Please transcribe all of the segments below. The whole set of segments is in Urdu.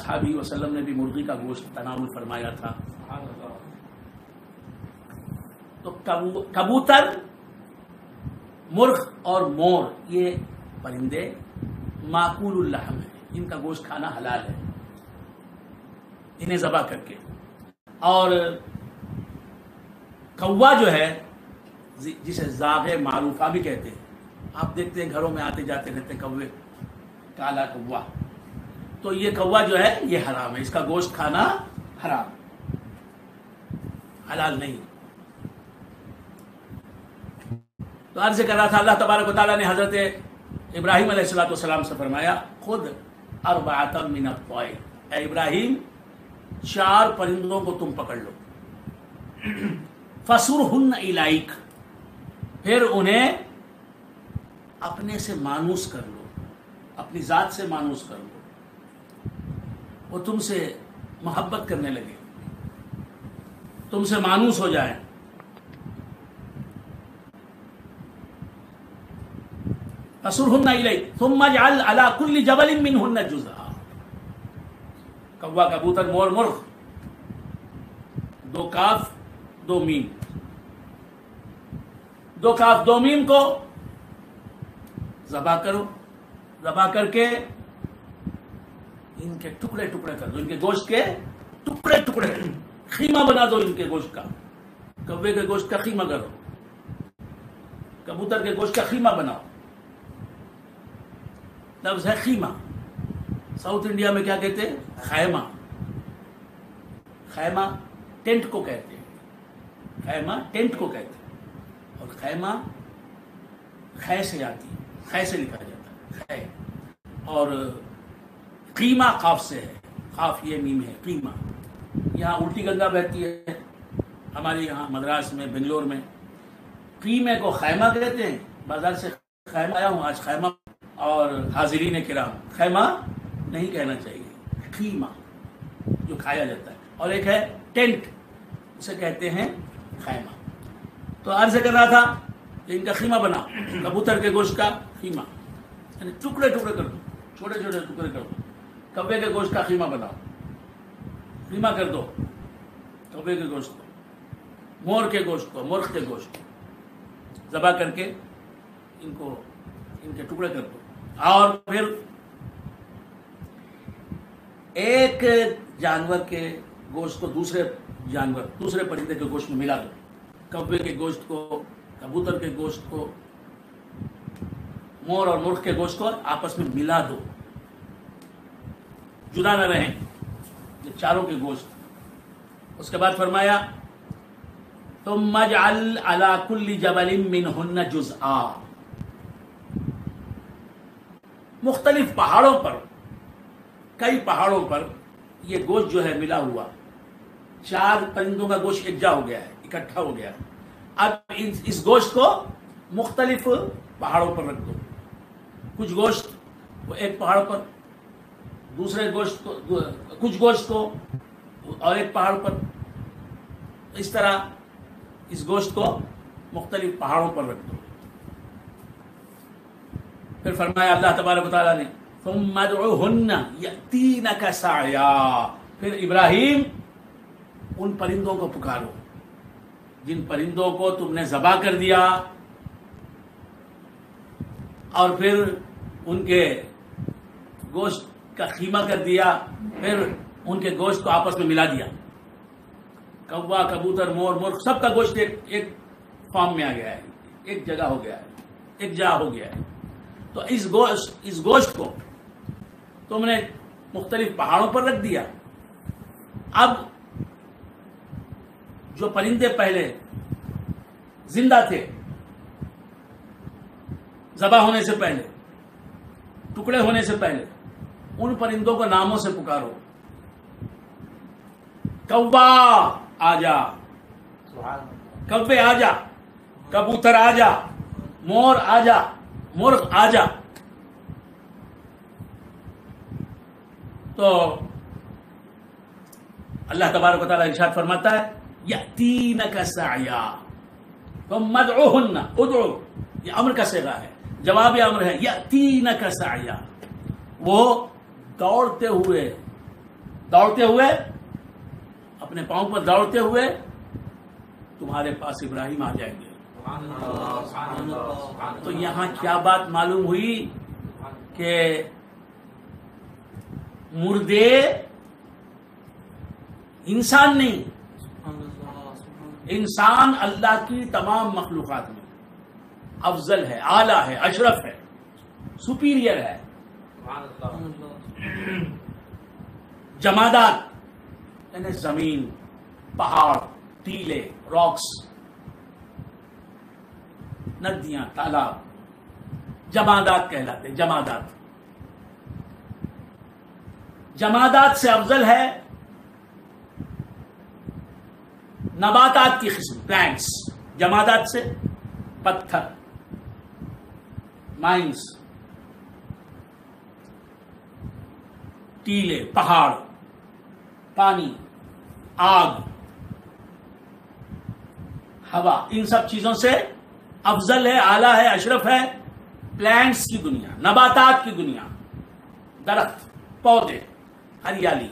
وصحبہ وسلم نے بھی مرغی کا گوشت تناول فرمایا تھا. تو کبوتر، مرغ اور مور یہ پرندے معقول اللحم ہیں، ان کا گوشت کھانا حلال ہے انہیں ذبح کر کے. اور کوا جو ہے جسے زاغ معروفہ بھی کہتے ہیں، آپ دیکھتے ہیں گھروں میں آتے جاتے رہتے ہیں کوے، کالا کوا، تو یہ کوا جو ہے یہ حرام ہے، اس کا گوشت کھانا حرام، حلال نہیں. تو عرض کر رہا تھا اللہ تبارک و تعالیٰ نے حضرت ابراہیم علیہ السلام سے فرمایا خود اربعۃ من الطیر، اے ابراہیم 4 پرندوں کو تم پکڑ لو، فصرہن الیک، پھر انہیں اپنے سے مانوس کر لو، اپنی ذات سے مانوس کر لو، وہ تم سے محبت کرنے لگے، تم سے مانوس ہو جائیں. فصرہن الیک ثم اجعل علی کل جبل منہن جزءا. کوا، کبوتر، مور، مرغ، 2 کاف 2 میم، 2 کاف 2 میم کو ذبح کرو، ذبح کر کے ان کے ٹکڑے ٹکڑے کر دو، ان کے گوشت کے ٹکڑے ٹکڑے، خیمہ بنا دو ان کے گوشت کا. کوے کے گوشت کا خیمہ کرو، کبوتر کے گوشت کا خیمہ بناؤ. لفظ ہے خیمہ. ساؤتھ انڈیا میں کیا کہتے ہیں؟ خیمہ. خیمہ ٹینٹ کو کہتے ہیں، خیمہ ٹینٹ کو کہتے ہیں، اور خیمہ خے سے آتی ہے، خے سے لکھا جاتا ہے، خے. اور قیمہ قاف سے ہے، قاف یہ میم ہے، قیمہ. یہاں الٹی گنگا بہتی ہے ہمارے یہاں مدراس میں، بنگلور میں. قیمے کو خیمہ کہتے ہیں. بازار سے خیمہ آیا ہوں آج، خیمہ. اور حاضرین کرام، خیمہ نہیں کہنا چاہیے، قیمہ جو کھایا جاتا ہے. اور ایک ہے ٹینٹ، اسے کہتے ہیں خیمہ. تو عرض کر رہا تھا کہ ان کا خیمہ بنا، کبوتر کے گوشت کا خیمہ، یعنی ٹکڑے ٹکڑے کر دو، چھوٹے چھوٹے ٹکڑے کر دو. کوے کے گوشت کا خیمہ بناؤ، خیمہ کر دو کوے کے گوشت کو، مور کے گوشت کو، مرغ کے گوشت کو ذبح کر کے ان کے ٹکڑے کر دو. اور پھر ایک جانور کے گوشت کو دوسرے پرندے کے گوشت میں ملا دو. کوے کے گوشت کو، کبوتر کے گوشت کو، مور اور مرغ کے گوشت کو آپس میں ملا دو، جدا نہ رہیں یہ چاروں کے گوشت. اس کے بعد فرمایا ثم اجعل علی کل جبل منہن جزءا. مختلف پہاڑوں پر، کئی پہاڑوں پر یہ گوشت جو ہے ملا ہوا، 4 پرندوں کا گوشت یکجا ہو گیا ہے، اکٹھا ہو گیا ہے. اب اس گوشت کو مختلف پہاڑوں پر رکھ دو. کچھ گوشت وہ ایک پہاڑ پر، دوسرے گوشت کو، کچھ گوشت کو اور ایک پہاڑ پر. اس طرح اس گوشت کو مختلف پہاڑوں پر رکھ دو. پھر فرمایا اللہ تبارک و تعالیٰ نے ثم ادعوہن یأتینک سعیا. پھر ابراہیم ان پرندوں کو پکارو جن پرندوں کو تم نے ذبح کر دیا، اور پھر ان کے گوشت کا خیمہ کر دیا، پھر ان کے گوشت کو آپس میں ملا دیا. کوا، کبوتر، مور، مرغ سب کا گوشت ایک فارم میں آ گیا ہے، ایک جگہ ہو گیا ہے، ایک جا ہو گیا ہے. تو اس گوشت کو تم نے مختلف پہاڑوں پر رکھ دیا. اب جو پرندے پہلے زندہ تھے، ذبح ہونے سے پہلے، ٹکڑے ہونے سے پہلے، ان پرندوں کو ناموں سے پکارو. کوا آجا، کوے آجا، کبوتر آجا، مور آجا، مرغ آجا. تو اللہ تبارک و تعالیٰ ارشاد فرماتا ہے یأتینک سعیا ثم ادعوہن. ادعو یہ امر کا صیغہ ہے، جواب امر ہے. یأتینک سعیا، وہ دوڑتے ہوئے دوڑتے ہوئے اپنے پاؤں پر دوڑتے ہوئے تمہارے پاس ابراہیم آ جائیں گے. تو یہاں کیا بات معلوم ہوئی کہ مردے انسان نہیں، انسان اللہ کی تمام مخلوقات میں افضل ہے، اعلیٰ ہے، اشرف ہے، سپیریئر ہے. جمادات یعنی زمین، پہاڑ، ٹیلے، راکس، ندیاں، تالاب، جمادات کہلاتے. جمادات سے افضل ہے نباتات کی قسم، پلانٹس. جمادات سے پتھر، مائنس، ٹیلے، پہاڑ، پانی، آگ، ہوا، ان سب چیزوں سے افضل ہے، اعلیٰ ہے، اشرف ہے پلانٹس کی دنیا، نباتات کی دنیا، درخت، پودے، ہریالی،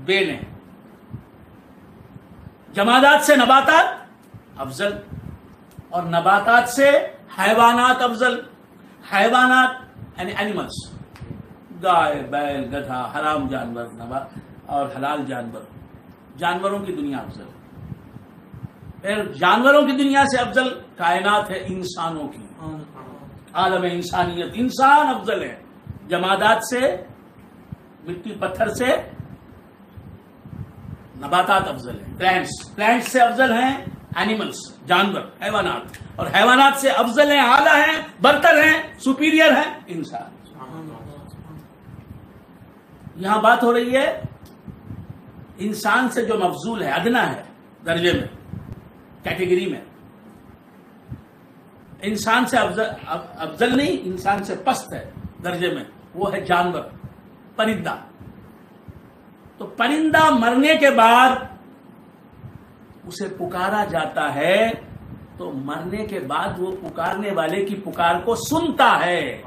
بیلیں. جمادات سے نباتات افضل اور نباتات سے حیوانات افضل. حیوانات یعنی اینیملس، گائے، بیل، گدھا، حرام جانور اور حلال جانور، جانوروں کی دنیا افضل. پھر جانوروں کی دنیا سے افضل کائنات ہے انسانوں کی، عالم انسانیت، انسان افضل ہے. جمادات سے، مٹی پتھر سے نباتات افضل ہیں. پلانٹس سے افضل ہیں اینیملس، جانور، حیوانات، اور حیوانات سے افضل ہیں، اعلیٰ ہیں، برتر ہیں، سپیریئر ہیں انسان. یہاں بات ہو رہی ہے انسان سے جو مفضول ہے، ادنا ہے درجے میں، کیٹیگری میں. انسان سے افضل نہیں، انسان سے پست ہے درجے میں، وہ ہے جانور، پرندہ. تو پرندہ مرنے کے بعد اسے پکارا جاتا ہے تو مرنے کے بعد وہ پکارنے والے کی پکار کو سنتا ہے.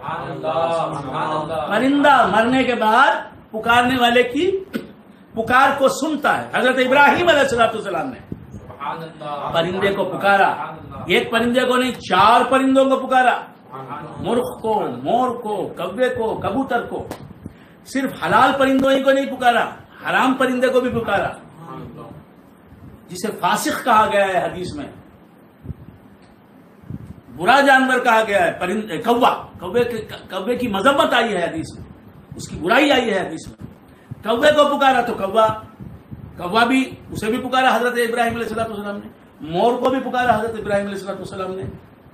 پرندہ مرنے کے بعد پکارنے والے کی پکار کو سنتا ہے. حضرت ابراہیم علیہ السلام نے پرندے کو پکارا، ایک پرندے کو نہیں، 4 پرندوں کو پکارا، مرغ کو، مور کو، کوے کو، کبوتر کو. صرف حلال پرندوں ہی کو نہیں پکارا، حرام پرندے کو بھی پکارا، جسے فاسق کہا گیا ہے حدیث میں، برا جانور کہا گیا ہے. کوے کی مذمت آئی ہے حدیث میں، اس کی برائی آئی ہے حدیث میں. کوے کو پکارا تو کوا بھی، اسے بھی پکارا حضرت ابراہیم علیہ السلام نے. مور کو بھی پکارا حضرت ابراہیم علیہ السلام نے.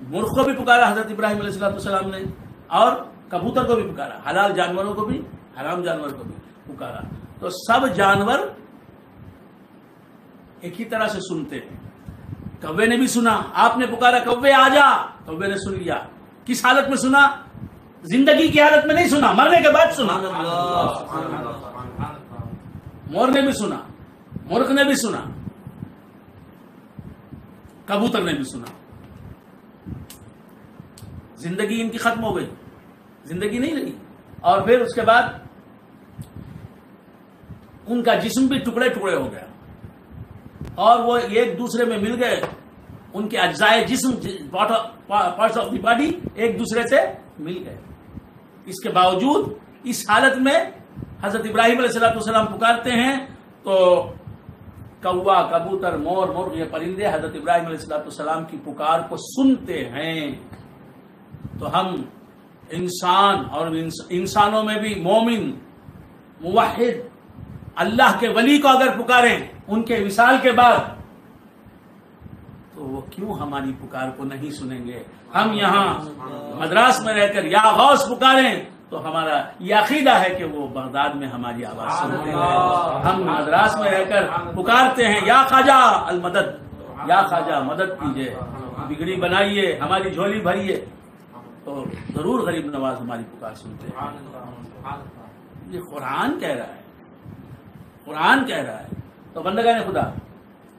مرغ کو بھی پکارا حضرت ابراہیم علیہ السلام نے. اور کبوتر کو بھی پکارا، حلال جانوروں کو بھی، حرام جانور کو بھی پکارا. تو سب جانور ایک ہی طرح سے سنتے ہیں. کوے نے بھی سنا، آپ نے پکارا کوے آ جا، کوے نے سن لیا. کس حالت میں سنا؟ زندگی کی حالت میں نہیں سنا، مرنے کے بعد سنا. مور نے بھی سنا، مرغ نے بھی سنا، کبوتر نے بھی سنا. زندگی ان کی ختم ہو گئی، زندگی نہیں رہی. اور پھر اس کے بعد ان کا جسم بھی ٹکڑے ٹکڑے ہو گیا اور وہ ایک دوسرے میں مل گئے. ان کے اجزائے جسم، پارٹس آف دی باڈی ایک دوسرے سے مل گئے. اس کے باوجود اس حالت میں حضرت ابراہیم علیہ السلام پکارتے ہیں تو کوا، کبوتر، مور، مرغ، یہ پرندے حضرت ابراہیم علیہ السلام کی پکار کو سنتے ہیں. تو ہم انسان اور انسانوں میں بھی مومن، موحد، اللہ کے ولی کو اگر پکاریں ان کے وصال کے بعد تو وہ کیوں ہماری پکار کو نہیں سنیں گے؟ ہم یہاں مدراس میں رہ کر یا غوث پکاریں تو ہمارا یہ عقیدہ ہے کہ وہ بغداد میں ہماری آواز سنتے ہیں. ہم مدراس میں رہ کر پکارتے ہیں یا خواجہ المدد، یا خواجہ مدد کیجئے، بگڑی بنائیے، ہماری جھولی بھریے، تو ضرور غریب نواز ہماری پکار سنتے ہیں. یہ قرآن کہہ رہا ہے، قرآن کہہ رہا ہے. تو بندگان خدا،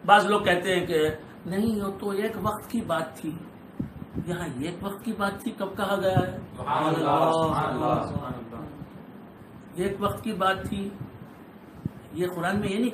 بعض لوگ کہتے ہیں کہ نہیں، وہ تو ایک وقت کی بات تھی. یہاں ایک وقت کی بات تھی، کب کہا گیا ہے؟ یہ ایک وقت کی بات تھی. یہ قرآن میں یہ نہیں